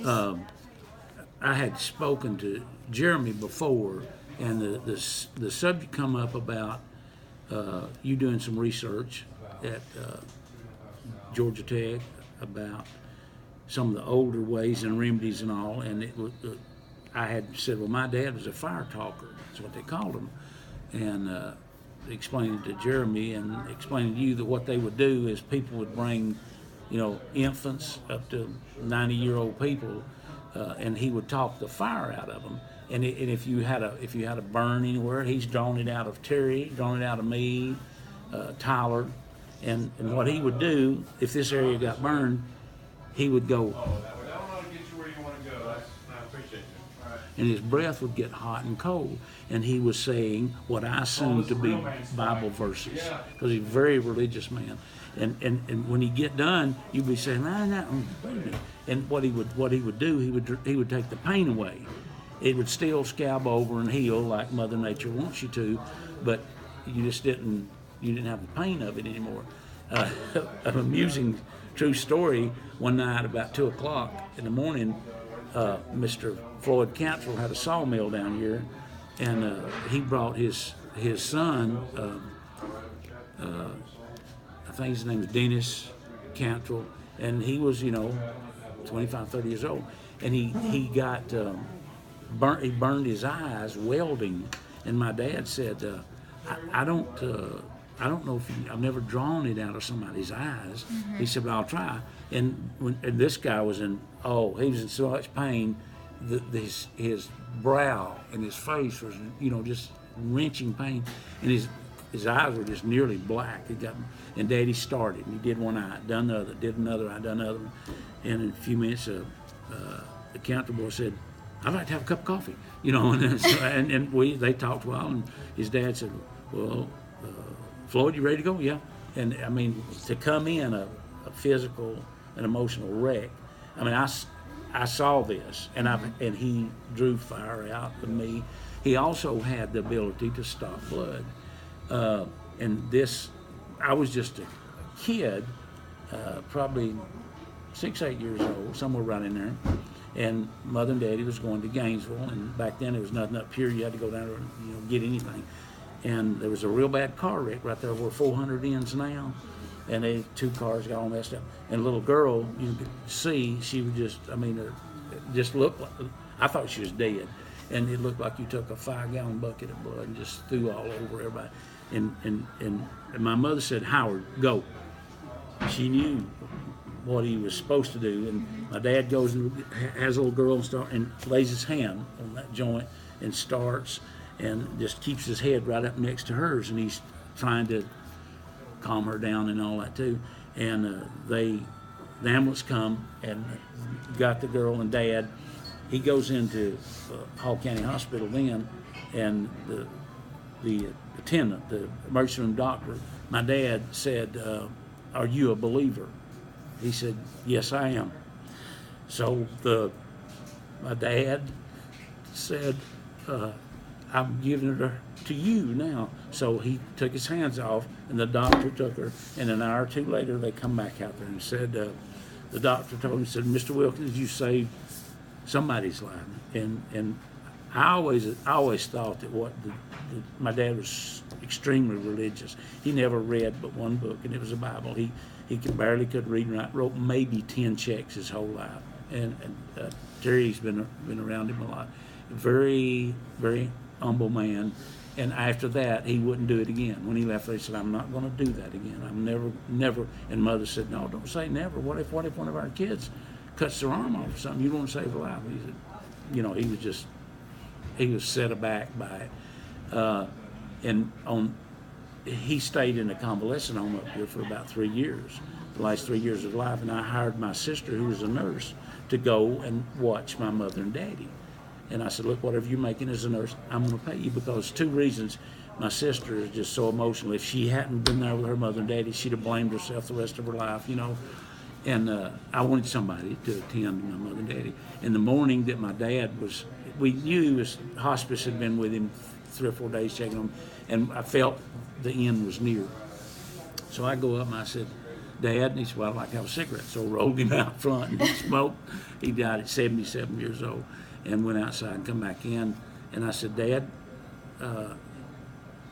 I had spoken to Jeremy before, and the subject come up about you doing some research at Georgia Tech about some of the older ways and remedies and all, and I had said, well, my dad was a fire talker. That's what they called him, and explaining to Jeremy and explaining to you that what they would do is people would bring, infants up to 90-year-old people, and he would talk the fire out of them. And if you had a burn anywhere, he's drawn it out of Terry, drawn it out of me, Tyler, and what he would do if this area got burned, he would go, and his breath would get hot and cold, and he was saying what I assumed to be Bible verses, because he's a very religious man. And when he get done, you'd be saying, baby. And what he would do, he would take the pain away. It would still scab over and heal like Mother Nature wants you to, but you didn't have the pain of it anymore. An amusing true story. One night about 2:00 in the morning, Mr. Floyd Cantrell had a sawmill down here, and he brought his son. I think his name is Dennis Cantrell, and he was 25, 30 years old, and he got burnt. He burned his eyes welding, and my dad said, I don't know if I've never drawn it out of somebody's eyes. Mm-hmm. He said, but I'll try. And this guy was he was in so much pain that his brow and his face was, just wrenching pain, and his eyes were just nearly black. And Daddy started, and he did one eye, done the other, did another eye, done another one. And in a few minutes, the counter boy said, I'd like to have a cup of coffee, and they talked a while, and his dad said, well, Floyd, you ready to go? Yeah. And I mean, to come in a physical and emotional wreck, I mean, I saw this, and he drew fire out of me. He also had the ability to stop blood. And this, I was just a kid, probably 6, 8 years old, somewhere right in there. And Mother and Daddy was going to Gainesville, and back then there was nothing up here. You had to go down there and get anything. And there was a real bad car wreck right there where 400 ends now, and 2 cars got all messed up. And a little girl, you could see, she would just looked like, I thought she was dead. And it looked like you took a 5-gallon bucket of blood and just threw all over everybody. And my mother said, Howard, go. She knew what he was supposed to do. And my dad goes and has a little girl and lays his hand on that joint and starts and just keeps his head right up next to hers. And he's trying to calm her down and all that too. And the ambulance come and got the girl and Dad. He goes into Hall County Hospital then, and the attendant, the emergency room doctor, my dad said, are you a believer? He said, yes, I am. So my dad said, I'm giving her to you now. So he took his hands off, and the doctor took her, and an hour or two later, they come back out there and said, the doctor told him, said, Mr. Wilkins, you saved somebody's life. And I always thought that my dad was extremely religious. He never read but one book, and it was the Bible. He barely could read and write, wrote maybe 10 checks his whole life. And Terry's been around him a lot. Very, very humble man. And after that, he wouldn't do it again. When he left, they said, I'm not going to do that again. I'm never. And Mother said, no, don't say never. What if one of our kids cuts their arm off or something? You don't want to save a life. He said, he was set aback by it. He stayed in a convalescent home up here for about 3 years, the last 3 years of his life. And I hired my sister, who was a nurse, to go and watch my mother and daddy. And I said, look, whatever you're making as a nurse, I'm going to pay you, because 2 reasons. My sister is just so emotional. If she hadn't been there with her mother and daddy, she'd have blamed herself the rest of her life, And I wanted somebody to attend to my mother and daddy. In the morning that my dad we knew hospice had been with him 3 or 4 days checking him, and I felt the end was near. So I go up and I said, Dad, and he said, well, I'd like to have a cigarette. So I rolled him out front, and he smoked. He died at 77 years old, and went outside and come back in. And I said, Dad,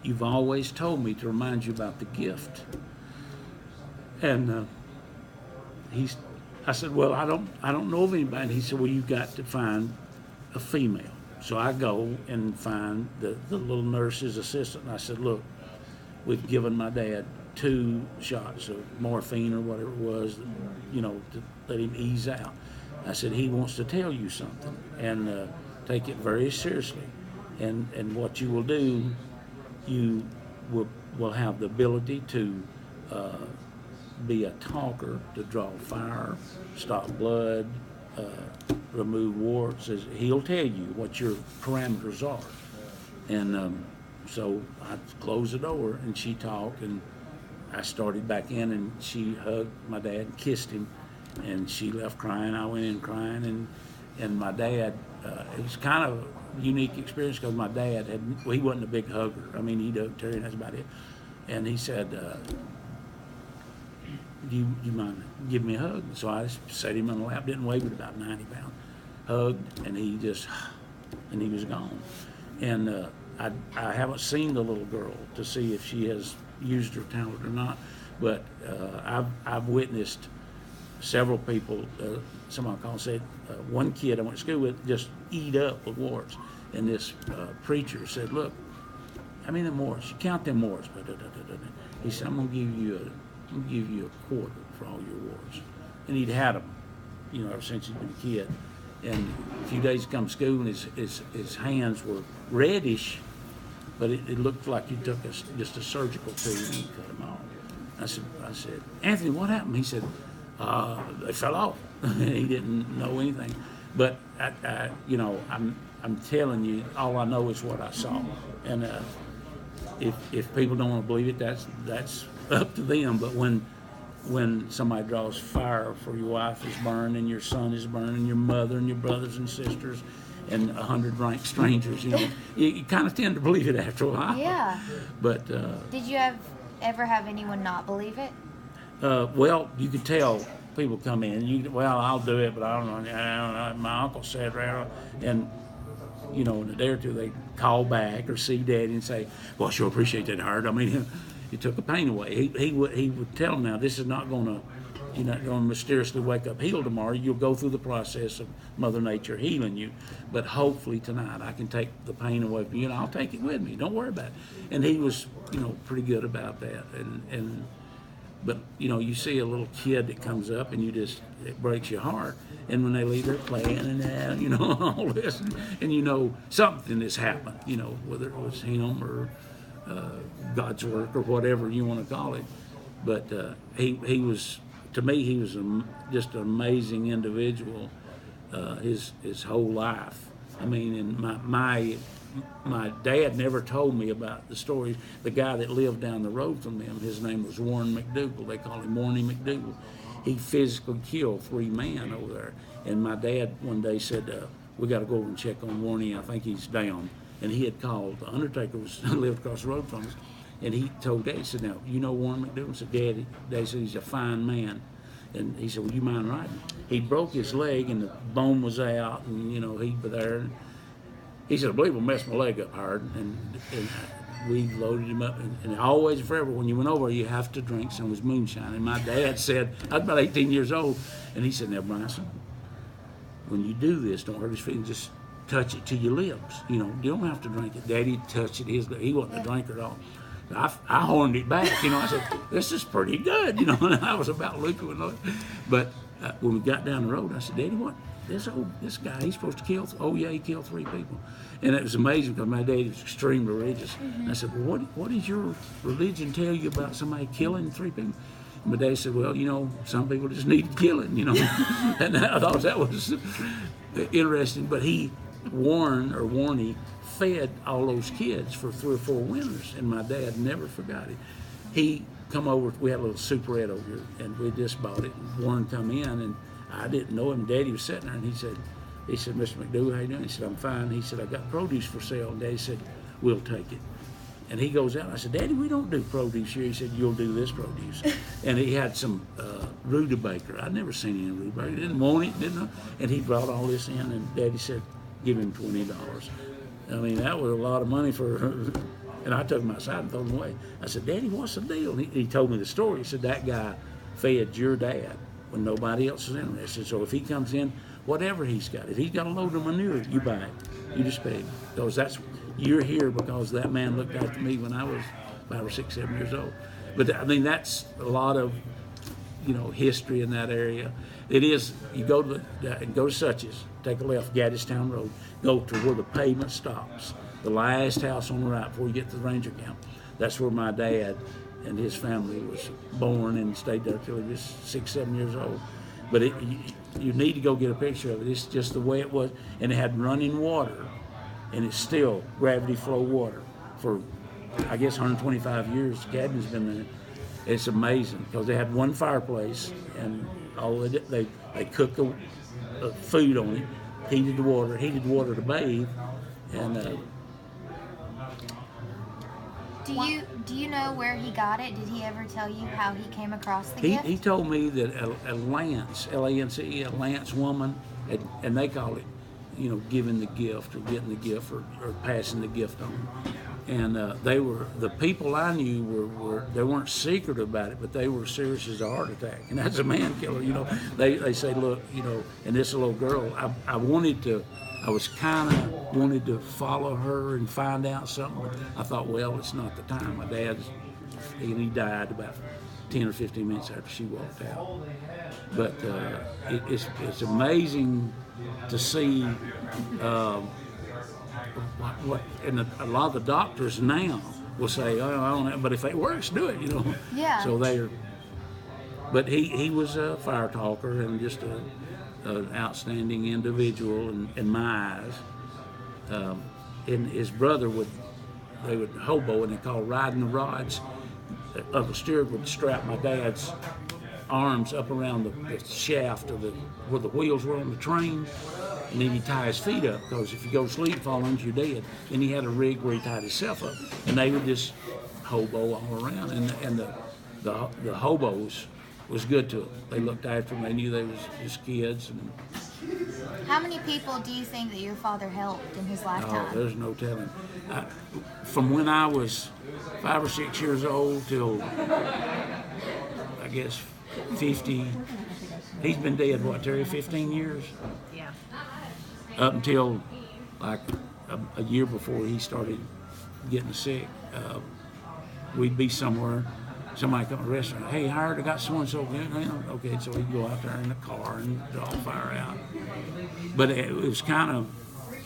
you've always told me to remind you about the gift. And I said, well, I don't know of anybody. And he said, well, you've got to find a female. So I go and find the little nurse's assistant. And I said, look, we've given my dad 2 shots of morphine or whatever it was, to let him ease out. I said, he wants to tell you something, and take it very seriously. And what you will do, you will have the ability to be a talker, to draw fire, stop blood, remove warts. He'll tell you what your parameters are. And so I closed the door, and she talked, and I started back in, and she hugged my dad and kissed him, and she left crying. I went in crying, and my dad, it was kind of a unique experience because my dad he wasn't a big hugger. I mean, he hugged Terry, and that's about it. And he said, do you mind giving me a hug? So I just sat him on the lap, didn't weigh but about 90 pounds, hugged, and he was gone. And I haven't seen the little girl to see if she has used her talent or not, but I've witnessed several people, somebody said, one kid I went to school with just eat up with warts, and this preacher said, look, how many of them warts? You count them warts. He said, I'm gonna give you a quarter for all your warts. And he'd had them, ever since he'd been a kid. And a few days come to school, and his hands were reddish, but it looked like you took just a surgical tool and cut them off. I said, Anthony, what happened? He said, they fell off. He didn't know anything. But I'm telling you, all I know is what I saw. And if people don't want to believe it, that's up to them. But when somebody draws fire for your wife is burned, and your son is burned, and your mother and your brothers and sisters, and 100 rank strangers, you kind of tend to believe it after a while. Yeah. But did you ever have anyone not believe it? Well, you could tell people come in. Well, I'll do it, but I don't know. My uncle said, and in a day or two they call back or see Daddy and say, "Well, I sure appreciate that, Hart." I mean, it took the pain away. He would tell them, now this is not going to. You're not going to mysteriously wake up healed tomorrow. You'll go through the process of Mother Nature healing you. But hopefully tonight I can take the pain away from you, and I'll take it with me. Don't worry about it. And he was, pretty good about that. But you see a little kid that comes up, and it breaks your heart. And when they leave, they're playing and all this, and something has happened. Whether it was him or God's work or whatever you want to call it. But he was. To me, he was just an amazing individual. His whole life. I mean, and my dad never told me about the stories. The guy that lived down the road from them, his name was Warren McDougal. They called him Warnie McDougal. He physically killed 3 men over there. And my dad one day said, "We got to go over and check on Warnie. I think he's down." And he had called. The undertaker lived across the road from us. And he told Daddy, he said, "Now, Warren McDougal?" I said, Daddy said, "He's a fine man." And he said, "Would you mind riding?" He broke his leg, and the bone was out, and, he'd be there. And he said, "I believe we'll mess my leg up hard." And we loaded him up. And always and forever, when you went over, you have to drink some of his moonshine. And my dad said, I was about 18 years old, and he said, "Now, Bryson, when you do this, don't hurt his feelings, just touch it to your lips. You don't have to drink it." Daddy touched it. He wasn't a drinker at all. I horned it back, I said, "This is pretty good," and I was about looking. But when we got down the road, I said, "Daddy, what? This guy, he's supposed to kill? Oh yeah, he killed 3 people." And it was amazing because my dad was extremely religious. And I said, "Well, what does your religion tell you about somebody killing 3 people?" And my dad said, "Well, some people just need killing, And I thought that was interesting. But Warnie fed all those kids for 3 or 4 winters, and my dad never forgot it. He come over, we had a little superette over here, and we just bought it. And Warren come in, and I didn't know him. Daddy was sitting there, and he said, "Mr. McDougal, how you doing?" He said, "I'm fine." He said, "I got produce for sale." And Daddy said, "We'll take it." And he goes out, and I said, Daddy, we don't do produce here. He said, you'll do this produce. And he had some rutabaga. I'd never seen any rutabaga. Didn't want it, didn't know. And he brought all this in, and Daddy said, give him $20. I mean, that was a lot of money for her. And I took him outside and threw him away. I said, Daddy, what's the deal? And he told me the story. He said, that guy fed your dad when nobody else was interested. So if he comes in, whatever he's got, if he's got a load of manure, you buy it. You just pay him. Because you're here because that man looked after me when I was 5 or 6, 7 years old. But I mean, that's a lot of, history in that area. It is, you go to Suches, take a left, Gaddis Road, go to where the pavement stops, the last house on the right before you get to the Ranger Camp. That's where my dad and his family was born and stayed there till he was 6, 7 years old. But you need to go get a picture of it. It's just the way it was. And it had running water, and it's still gravity flow water for, I guess, 125 years. The cabin's been there. It's amazing because they had one fireplace, and all they cooked the food on it, heated the water to bathe, and. Do you know where he got it? Did he ever tell you how he came across the gift? He told me that a Lance, Lance, a Lance woman, and they call it, giving the gift or getting the gift or passing the gift on. And the people I knew they weren't secret about it, but they were serious as a heart attack. And that's a man killer, They say, look, and this little girl, I wanted to follow her and find out something. I thought, well, it's not the time. My dad, he died about 10 or 15 minutes after she walked out. But it's amazing to see what and a lot of the doctors now will say, oh, I don't know, but if it works, do it, Yeah. So but he was a fire talker and just an outstanding individual in my eyes. And his brother they would hobo, and they called riding the rods. Uncle Stewart would strap my dad's arms up around the shaft of where the wheels were on the train, and then he'd tie his feet up, because if you go to sleep, fall into, you're dead. Then he had a rig where he tied himself up, and they would just hobo all around. And the hobos was good to them. They looked after them. They knew they was just kids. And how many people do you think that your father helped in his lifetime? there's no telling. From when I was 5 or 6 years old till, I guess, 50. He's been dead, what, Terry, 15 years? Yeah. Up until like a year before he started getting sick. We'd be somewhere, somebody come to the restaurant, hey, I heard I got so-and-so. Okay, so he'd go out there in the car and draw the fire out. But it was kind of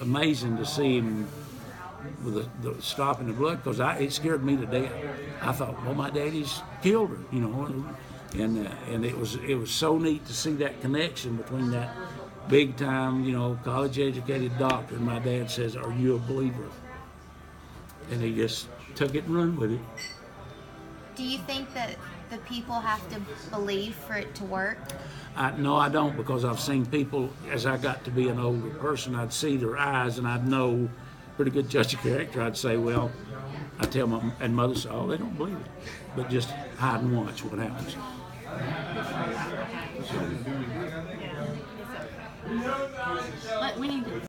amazing to see him with the stopping the blood, because it scared me to death. I thought, well, my daddy's killed her, and it was so neat to see that connection between that big time, college educated doctor, and my dad says, are you a believer? And he just took it and run with it. Do you think that the people have to believe for it to work? No, I don't, because I've seen people, as I got to be an older person, I'd see their eyes and I'd know pretty good judge of character. I'd say, well, I tell my and mother say, oh, they don't believe it, but just hide and watch what happens.